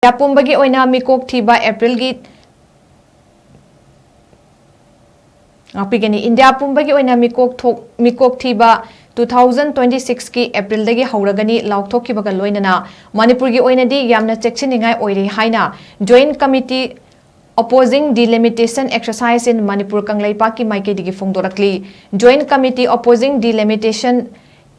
Pumbagi Oina Meekok Thiba April gi India Pumbagi Oina Meekok Thiba 2026 ki April dagi Houragani Laothokhibaga Loinanana Manipurgi Oinadi YAMNA CHEKSINNINGAI OIRE HAINA Joint Committee Opposing Delimitation Exercise in Manipur KANGLEIPAK ki MAIKEIDAGI PHONGDORAKLI Joint Committee Opposing Delimitation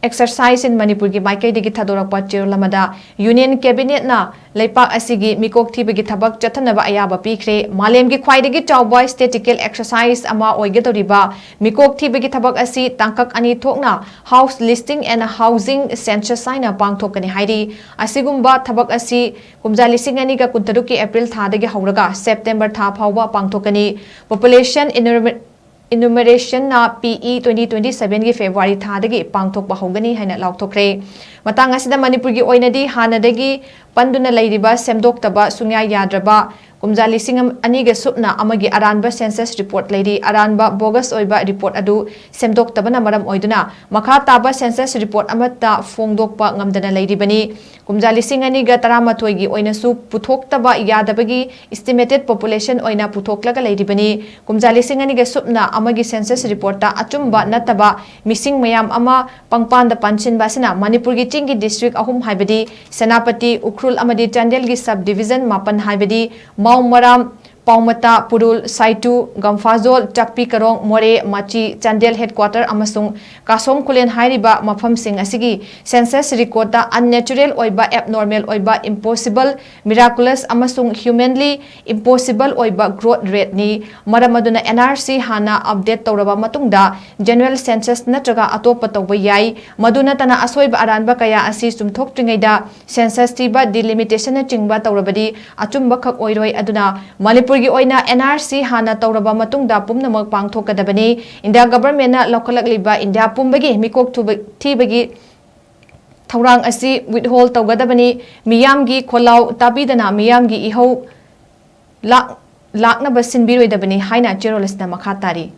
Exercise in MANIPUR ki MAIKEIDAGI THADORAKPA CHEROLAMADA Union Cabinet na Leipak asigi Meekok Thibagi thabak chathanaba ayaba pikre Malem gi khwaidagi chawba statistical exercise ama oigadoriba Meekok Thibagi thabak asi tangkak ani thokna house listing and housing census saina pangthokani hairi asigumba thabak asi kumja lising ani ga kuntaruk ki April thadagi hauraga September tha phawba pangthokani population enumeration na PE 2027 ki February thadagi pangthokba hogani haina laothokre matang asida Manipurgi Oinadi hanadagi panduna lairiba semdoktaba sungya yadraba kumja lising aniga supna amagi aranba census report lairi aranba bogus oiba report adu semdoktabana maram oiduna makha taba census report amata phongdokpa ngamdana lairibani kumja lising aniga 13 gi oinasu puthoktaba yadabagi estimated population oina puthoklaga lairibani kumja lising aniga supna amagi census report ta achumba nataba missing mayam ama pangpanda panchinba sina Manipurgi chingi district ahum haibadi Senapati Ukrul amadi Chandel gi subdivision mapan haibadi Maram Paumata Purul Saitu Gamfazol Chakpi Karong More Machi Chandel headquarter amasung Kasom Kulen hairiba mafam sing asigi census record ta unnatural oiba abnormal oiba impossible miraculous amasung humanly impossible oiba growth rate ni maramaduna NRC hana update tawraba matungda general census natraga atopa tawba yai maduna tana asoiba aranba kaya asi sumthok tringaida census tiba delimitation na chingba tawrabadi achumba khak oiroi aduna Manipurgi Oina NRC hana tawraba matungda pumnamak pangthokadabani India government na lokalagliba India Pumbagi Meekok Thibagi Thaurang asi withhold tawgadabani miyamgi kholau tabidana miyamgi ihau lakna basin biroidabani haina cherolisna makhatari